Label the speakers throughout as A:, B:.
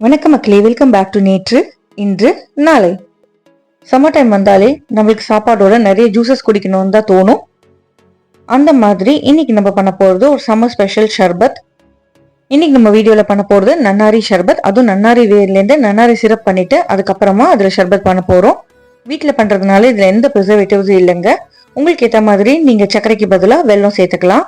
A: வணக்கம் மக்களே, welcome back to நேற்று இன்று நாளை. சம்மர் டைம் வந்தாலே நம்மளுக்கு சாப்பாடோட நிறைய ஜூசஸ் குடிக்கணும்னு தான் தோணும். அந்த மாதிரி இன்னைக்கு நம்ம பண்ண போகிறது ஒரு சம்மர் ஸ்பெஷல் ஷர்பத். இன்னைக்கு நம்ம வீடியோவில் பண்ண போகிறது நன்னாரி ஷர்பத். அதுவும் நன்னாரி வேர்லேருந்து நன்னாரி சிரப் பண்ணிட்டு அதுக்கப்புறமா அதில் ஷர்பத் பண்ண போகிறோம். வீட்டில் பண்ணுறதுனால இதில் எந்த ப்ரிசர்வேட்டிவ்ஸும் இல்லைங்க. உங்களுக்கு ஏற்ற மாதிரி நீங்கள் சர்க்கரைக்கு பதிலாக வெல்லம் சேர்த்துக்கலாம்.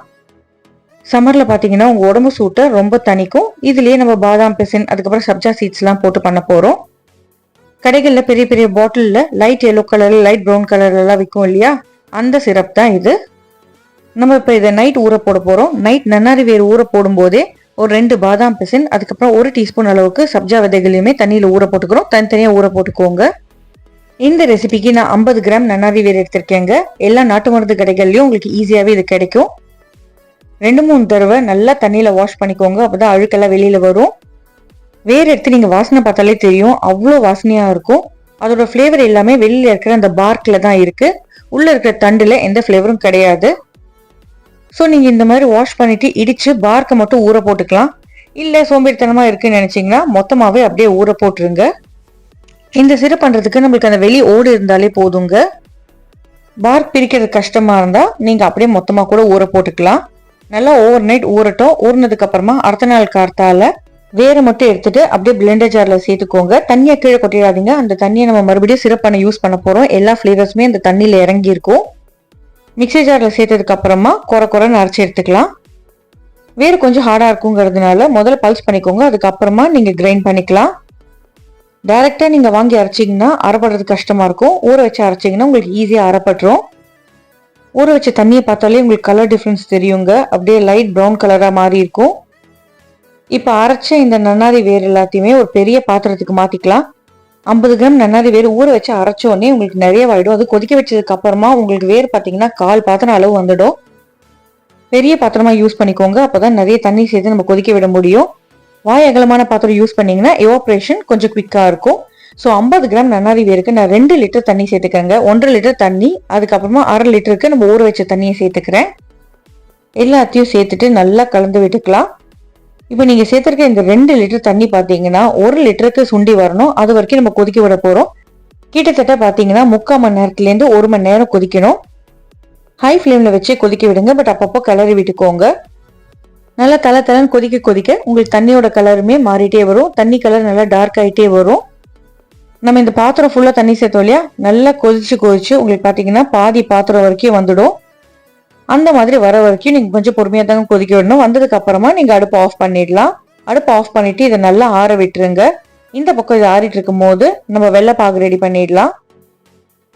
A: சம்மரில் பார்த்தீங்கன்னா உங்கள் உடம்பு சூட்டை ரொம்ப தணிக்கும். இதுலேயே நம்ம பாதாம் பிசின் அதுக்கப்புறம் சப்ஜா சீட்ஸ்லாம் போட்டு பண்ண போகிறோம். கடைகளில் பெரிய பெரிய பாட்டிலில் லைட் எல்லோ கலரில் லைட் ப்ரௌன் கலர்லாம் விற்கும் இல்லையா, அந்த சிரப் தான் இது. நம்ம இப்போ இதை நைட் ஊற போட போகிறோம். நைட் நன்னாரி வேர் ஊற போடும்போதே ஒரு 2 பாதாம் பிசின் அதுக்கப்புறம் 1 டீஸ்பூன் அளவுக்கு சப்ஜா விதைகளையுமே தண்ணியில் ஊற போட்டுக்கிறோம். தனித்தனியாக ஊற போட்டுக்கோங்க. இந்த ரெசிபிக்கு நான் 50 கிராம் நன்னாரி வேர் எடுத்திருக்கேங்க. எல்லா நாட்டு மருந்து கடைகள்லையும் உங்களுக்கு ஈஸியாகவே இது கிடைக்கும். 2-3 தடவை நல்லா தண்ணியில் வாஷ் பண்ணிக்கோங்க. அப்போதான் அழுக்கெல்லாம் வெளியில் வரும். வேர் எடுத்து நீங்கள் வாசனை பார்த்தாலே தெரியும், அவ்வளோ வாசனையாக இருக்கும். அதோட ஃப்ளேவர் எல்லாமே வெளியில் இருக்கிற அந்த பார்க்கில் தான் இருக்குது. உள்ளே இருக்கிற தண்டில் எந்த ஃப்ளேவரும் கிடையாது. ஸோ நீங்கள் இந்த மாதிரி வாஷ் பண்ணிவிட்டு இடித்து பார்க்கை மட்டும் ஊற போட்டுக்கலாம். இல்லை சோம்பேறித்தனமாக இருக்குன்னு நினச்சிங்கன்னா மொத்தமாகவே அப்படியே ஊற போட்டுருங்க. இந்த சிரப் பண்ணுறதுக்கு நம்மளுக்கு அந்த வெளி ஓடு இருந்தாலே போதுங்க. பார்க் பிரிக்கிறது கஷ்டமாக இருந்தால் நீங்கள் அப்படியே மொத்தமாக கூட ஊற போட்டுக்கலாம். நல்லா ஓவர் நைட் ஊறட்டும். ஊறினதுக்கு அப்புறமா அடுத்த நாள் கார்த்தால வேற மட்டும் எடுத்துட்டு அப்படியே பிளெண்டர் ஜார்ல சேர்த்துக்கோங்க. தண்ணியை கீழே கொட்டிடாதீங்க. அந்த தண்ணியை நம்ம மறுபடியும் சிரப் பண்ண யூஸ் பண்ண போறோம். எல்லா ஃபிளேவர்ஸுமே அந்த தண்ணியில இறங்கி இருக்கும். மிக்சி ஜார்ல சேர்த்ததுக்கு அப்புறமா குறைன்னு அரைச்சி எடுத்துக்கலாம். வேறு கொஞ்சம் ஹார்டா இருக்குங்கிறதுனால முதல்ல பல்ஸ் பண்ணிக்கோங்க. அதுக்கப்புறமா நீங்க கிரைண்ட் பண்ணிக்கலாம். டைரக்டா நீங்க வாங்கி அரைச்சிங்கன்னா அரைப்படுறது கஷ்டமா இருக்கும். ஊற வச்சு அரைச்சிங்கன்னா உங்களுக்கு ஈஸியா அரைப்பட்டுரும். ஊற வச்ச தண்ணியை பார்த்தாலே உங்களுக்கு கலர் டிஃப்ரென்ஸ் தெரியுங்க. அப்படியே லைட் ப்ரௌன் கலராக மாறி இருக்கும். இப்போ அரைச்ச இந்த நன்னாரி வேர் எல்லாத்தையுமே ஒரு பெரிய பாத்திரத்துக்கு மாற்றிக்கலாம். 50 கிராம் நன்னாரி வேர் ஊற வச்சு அரைச்சோடனே உங்களுக்கு நிறைய ஆகிடும். அது கொதிக்க வச்சதுக்கு அப்புறமா உங்களுக்கு வேர் பார்த்தீங்கன்னா 1/4 பாத்திரம் அளவு வந்துடும். பெரிய பாத்திரமா யூஸ் பண்ணிக்கோங்க. அப்போதான் நிறைய தண்ணி சேர்த்து நம்ம கொதிக்க விட முடியும். வாய் அகலமான பாத்திரம் யூஸ் பண்ணீங்கன்னா எவாப்ரேஷன் கொஞ்சம் குவிக்காக இருக்கும். ஸோ 50 கிராம் நன்னாரி வேருக்கு நான் 2 லிட்டர் தண்ணி சேர்த்துக்கிறேங்க. 1.5 லிட்டர் தண்ணி அதுக்கப்புறமா 1/2 லிட்டருக்கு நம்ம ஊற வச்ச தண்ணியை சேர்த்துக்கிறேன். எல்லாத்தையும் சேர்த்துட்டு நல்லா கலந்து விட்டுக்கலாம். இப்போ நீங்கள் சேர்த்துருக்க இந்த 2 லிட்டர் தண்ணி பார்த்தீங்கன்னா 1 லிட்டருக்கு சுண்டி வரணும். அது வரைக்கும் நம்ம கொதிக்க விட போகிறோம். கிட்டத்தட்ட பார்த்தீங்கன்னா 3/4 மணி நேரத்துலேருந்து 1 மணி நேரம் கொதிக்கணும். ஹை ஃப்ளேமில் வச்சு கொதிக்க விடுங்க. பட் அப்பப்போ கிளறி விட்டுக்கோங்க. நல்லா தலைன்னு கொதிக்க உங்களுக்கு தண்ணியோட கலருமே மாறிட்டே வரும். தண்ணி கலர் நல்லா டார்க் ஆகிட்டே வரும். நம்ம இந்த பாத்திரம் ஃபுல்லாக தண்ணி சேர்த்தோம் இல்லையா, நல்லா கொதிச்சு உங்களுக்கு பார்த்தீங்கன்னா பாதி பாத்திரம் வரைக்கும் வந்துடும். அந்த மாதிரி வர வரைக்கும் நீங்கள் கொஞ்சம் பொறுமையாக தாங்க கொதிக்க விடணும். வந்ததுக்கு அப்புறமா நீங்கள் அடுப்பு ஆஃப் பண்ணிடலாம். அடுப்பு ஆஃப் பண்ணிட்டு இதை நல்லா ஆற விட்டுருங்க. இந்த பக்கம் இது ஆறிட்டு இருக்கும் போது நம்ம வெள்ளைப்பாகு ரெடி பண்ணிடலாம்.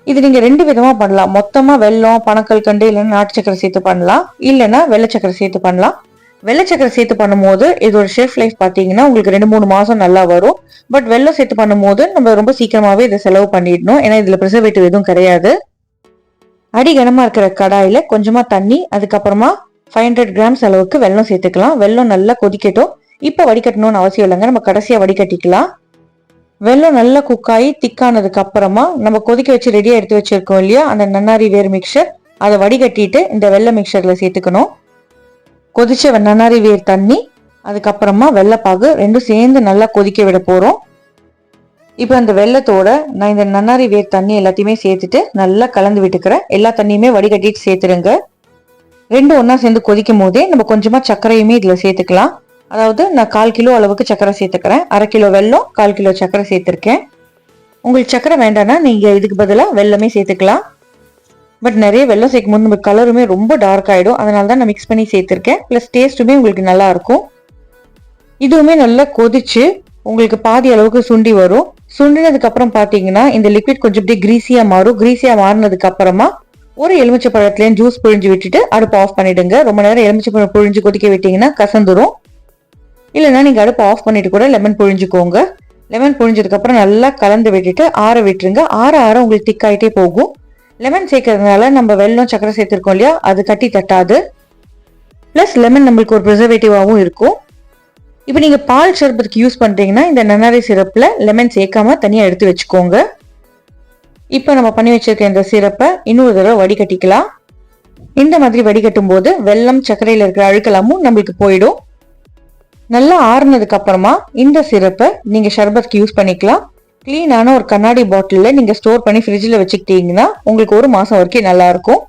A: இது நீங்கள் 2 விதமாக பண்ணலாம். மொத்தமாக வெல்லம், பனக்கல் கண்டு இல்லைன்னா நாட்டு சக்கரை சேர்த்து பண்ணலாம். இல்லைன்னா வெள்ளை சக்கரை சேர்த்து பண்ணலாம். வெள்ளை சக்கரை சேர்த்து பண்ணும்போது இதோட ஷெல்ஃப் லைஃப் பார்த்தீங்கன்னா உங்களுக்கு 2-3 மாதம் நல்லா வரும். பட் வெள்ளம் சேர்த்து பண்ணும்போது நம்ம ரொம்ப சீக்கிரமாகவே இதை செலவு பண்ணிடணும். ஏன்னா இதில் ப்ரிசர்வேட்டிவ் எதுவும் கிடையாது. அடி கனமாக இருக்கிற கடாயில் கொஞ்சமாக தண்ணி அதுக்கப்புறமா 500 கிராம்ஸ் அளவுக்கு வெல்லம் சேர்த்துக்கலாம். வெல்லம் நல்லா கொதிக்கட்டும். இப்போ வடிகட்டணும்னு அவசியம் இல்லைங்க, நம்ம கடைசியாக வடிகட்டிக்கலாம். வெல்லம் நல்லா குக்காகி திக்கானதுக்கு அப்புறமா நம்ம கொதிக்க வச்சு ரெடியாக எடுத்து வச்சிருக்கோம் இல்லையா, அந்த நன்னாரி வேர் மிக்சர், அதை வடிகட்டிட்டு இந்த வெள்ளை மிக்சரில் சேர்த்துக்கணும். கொதிச்ச நன்னாரி வேர் தண்ணி அதுக்கப்புறமா வெள்ளைப்பாகு ரெண்டும் சேர்ந்து நல்லா கொதிக்க விட போகிறோம். இப்போ அந்த வெள்ளத்தோட நான் இந்த நன்னாரி வேர் தண்ணி எல்லாத்தையுமே சேர்த்துட்டு நல்லா கலந்து விட்டுக்கிறேன். எல்லா தண்ணியுமே வடிகட்டிட்டு சேர்த்துருங்க. ரெண்டும் ஒன்றா சேர்ந்து கொதிக்கும் போதே நம்ம கொஞ்சமாக சர்க்கரையுமே இதில் சேர்த்துக்கலாம். அதாவது நான் 1/4 கிலோ அளவுக்கு சர்க்கரை சேர்த்துக்கிறேன். 1/2 கிலோ வெல்லம், 1/4 கிலோ சர்க்கரை சேர்த்துருக்கேன். உங்களுக்கு சர்க்கரை வேண்டாம்னா நீங்கள் இதுக்கு பதிலாக வெல்லமே சேர்த்துக்கலாம். பட் நிறைய வெல்லம் சேர்க்கும் போது நம்ம கலருமே ரொம்ப டார்க் ஆகிடும். அதனால தான் நான் மிக்ஸ் பண்ணி சேர்த்துருக்கேன். ப்ளஸ் டேஸ்ட்டுமே உங்களுக்கு நல்லா இருக்கும். இதுவுமே நல்லா கொதிச்சு உங்களுக்கு பாதி அளவுக்கு சுண்டி வரும். சுண்டினதுக்கு அப்புறம் பார்த்தீங்கன்னா இந்த லிக்விட் கொஞ்சம் அப்படியே கிரீஸியாக மாறும். கிரீஸியாக மாறினதுக்கு அப்புறமா ஒரு எலுமிச்சை பழத்துலேயும் ஜூஸ் புழிஞ்சு விட்டுட்டு அடுப்பு ஆஃப் பண்ணிடுங்க. ரொம்ப நேரம் எலுமிச்சை பழம் புழிஞ்சு கொதிக்க விட்டீங்கன்னா கசந்துரும். இல்லைன்னா நீங்கள் அடுப்பு ஆஃப் பண்ணிட்டு கூட லெமன் புழிஞ்சுக்கோங்க. லெமன் புழிஞ்சதுக்கு அப்புறம் நல்லா கலந்து விட்டுட்டு ஆற விட்டுருங்க. ஆற உங்களுக்கு திக்காயிட்டே போகும். லெமன் சேர்க்கறதுனால நம்ம வெல்லம் சக்கரை சேர்த்துருக்கோம் இல்லையா, அது கட்டி தட்டாது. ப்ளஸ் லெமன் நம்மளுக்கு ஒரு ப்ரிசர்வேட்டிவாகவும் இருக்கும். இப்போ நீங்கள் பால் ஷர்பத்துக்கு யூஸ் பண்ணுறீங்கன்னா இந்த நன்னாரி சிரப்பில் லெமன் சேர்க்காம தனியாக எடுத்து வச்சுக்கோங்க. இப்போ நம்ம பண்ணி வச்சிருக்க இந்த சிரப்பை இன்னொரு தடவை வடிகட்டிக்கலாம். இந்த மாதிரி வடிகட்டும் போது வெல்லம் சர்க்கரையில் இருக்கிற அழுக்கலாமும் நம்மளுக்கு போயிடும். நல்லா ஆறுனதுக்கு அப்புறமா இந்த சிரப்பை நீங்க ஷர்பத்க்கு யூஸ் பண்ணிக்கலாம். கிளீனான ஒரு கண்ணாடி பாட்டிலில் நீங்க ஸ்டோர் பண்ணி ஃப்ரிட்ஜில் வச்சுக்கிட்டீங்கன்னா உங்களுக்கு 1 மாசம் வரைக்கும் நல்லா இருக்கும்.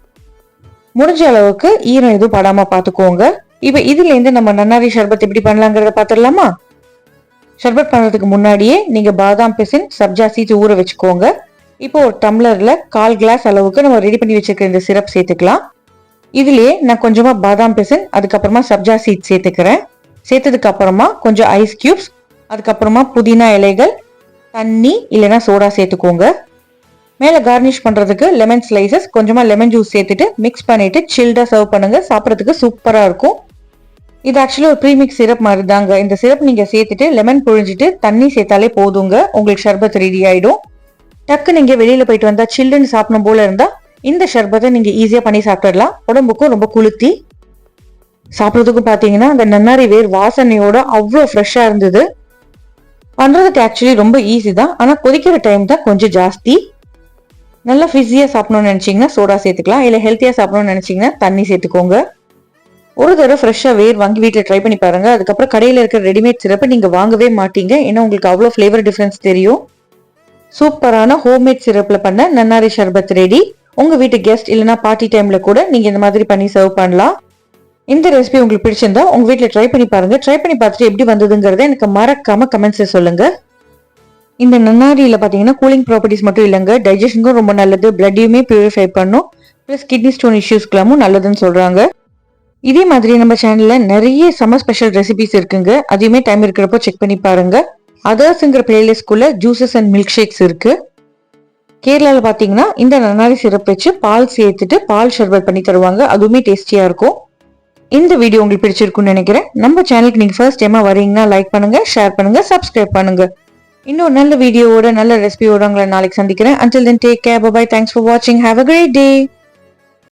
A: முடிஞ்ச அளவுக்கு ஈரம் எதுவும் படாம பாத்துக்கோங்க. இப்ப இதுல இருந்து நம்ம நன்னாரி ஷர்பத் எப்படி பண்ணலாங்கிறத பாத்துடலாமா? ஷர்பத் பண்றதுக்கு முன்னாடியே நீங்க பாதாம் பிசின், சப்ஜா சீட்ஸ் ஊற வச்சுக்கோங்க. இப்போ ஒரு டம்ளர்ல 1/4 கிளாஸ் அளவுக்கு நம்ம ரெடி பண்ணி வச்சிருக்க இந்த சிரப் சேர்த்துக்கலாம். இதுலயே நான் கொஞ்சமா பாதாம் பிசின், அதுக்கப்புறமா சப்ஜா சீட்ஸ் சேர்த்துக்கிறேன். சேர்த்ததுக்கு அப்புறமா கொஞ்சம் ஐஸ் கியூப்ஸ், அதுக்கப்புறமா புதினா இலைகள், தண்ணி இல்லைன்னா சோடா சேர்த்துக்கோங்க. மேல கார்னிஷ் பண்றதுக்கு லெமன் ஸ்லைசஸ், கொஞ்சமா லெமன் ஜூஸ் சேர்த்துட்டு மிக்ஸ் பண்ணிட்டு சில்டா சர்வ் பண்ணுங்க. சாப்பிட்றதுக்கு சூப்பரா இருக்கும். இது ஆக்சுவலி ஒரு ப்ரீமிக்ஸ் சிரப் மாதிரி தாங்க. இந்த சிரப் நீங்க சேர்த்துட்டு லெமன் புழிஞ்சிட்டு தண்ணி சேர்த்தாலே போதுங்க, உங்களுக்கு ஷர்பத் ரெடி ஆயிடும். டக்கு நீங்க வெளியில போயிட்டு வந்தா சில்லுன்னு சாப்பிடணும் போல இருந்தா இந்த ஷர்பத்தை நீங்க ஈஸியா பண்ணி சாப்பிடலாம். உடம்புக்கும் ரொம்ப குளிர்த்தி. சாப்பிட்றதுக்கும் பாத்தீங்கன்னா அந்த நன்னாரி வேர் வாசனையோட அவ்வளோ ஃப்ரெஷ்ஷா இருந்தது. பண்றதுக்கு ஆக்சுவலி ரொம்ப ஈஸி தான், ஆனா கொதிக்கிற டைம் தான் கொஞ்சம் ஜாஸ்தி. நல்லா ஃபிஸியா சாப்பிடணும்னு நினைச்சீங்கன்னா சோடா சேர்த்துக்கலாம், இல்ல ஹெல்த்தியா சாப்பிடணும்னு நினைச்சீங்கன்னா தண்ணி சேர்த்துக்கோங்க. ஒரு தடவை ஃப்ரெஷ்ஷா வேர் வாங்கி வீட்டில் ட்ரை பண்ணி பாருங்க. அதுக்கப்புறம் கடையில் இருக்கிற ரெடிமேட் சிரப்பை நீங்க வாங்கவே மாட்டீங்க, ஏன்னா உங்களுக்கு அவ்வளோ ஃபிளேவர் டிஃபரன்ஸ் தெரியும். சூப்பரான ஹோம்மேட் சிரப்ல பண்ண நன்னாரி ஷர்பத் ரெடி. உங்க வீட்டு கெஸ்ட் இல்லைன்னா பார்ட்டி டைம்ல கூட நீங்க இந்த மாதிரி பண்ணி சர்வ் பண்ணலாம். இந்த ரெசிபி உங்களுக்கு பிடிச்சிருந்தா உங்க வீட்டில் ட்ரை பண்ணி பாருங்க. ட்ரை பண்ணி பார்த்துட்டு எப்படி வந்ததுங்கிறத எனக்கு மறக்காம கமெண்ட்ஸ்ல சொல்லுங்க. இந்த நன்னாரியில பாத்தீங்கன்னா கூலிங் ப்ராப்பர்ட்டிஸ் மட்டும் இல்லைங்க, டைஜஷனுக்கும் ரொம்ப நல்லது, பிளட்டையுமே பியூரிஃபை பண்ணும், பிளஸ் கிட்னி ஸ்டோன் இஷ்யூஸ்க்கெல்லாமும் நல்லதுன்னு சொல்றாங்க. இதே மாதிரி நம்ம சேனல்ல நிறைய சம்மர் ஸ்பெஷல் ரெசிபிஸ் இருக்குங்க, அதையுமே டைம் இருக்கிறப்போ செக் பண்ணி பாருங்க. அதர்ஸ்ங்கிற பிளேலிஸ்ட்குள்ள ஜூசஸ் அண்ட் மில்க் ஷேக்ஸ் இருக்கு. கேரளால பாத்தீங்கன்னா இந்த நன்னாரி சிரப் வச்சு பால் சேர்த்துட்டு பால் ஷர்பத் பண்ணி தருவாங்க, அதுவுமே டேஸ்டியா இருக்கும். இந்த வீடியோ உங்களுக்கு பிடிச்சிருக்கும்னு நினைக்கிறேன். நம்ம சேனலுக்கு நீங்க ஃபர்ஸ்ட் டைமா வரீங்கன்னா லைக் பண்ணுங்க, ஷேர் பண்ணுங்க, சப்ஸ்கிரைப் பண்ணுங்க. இன்னும் நல்ல வீடியோவோட நல்ல ரெசிபியோட உங்களை நாளைக்கு சந்திக்கிறேன். Until then, take care, bye bye, thanks for watching, have a great day.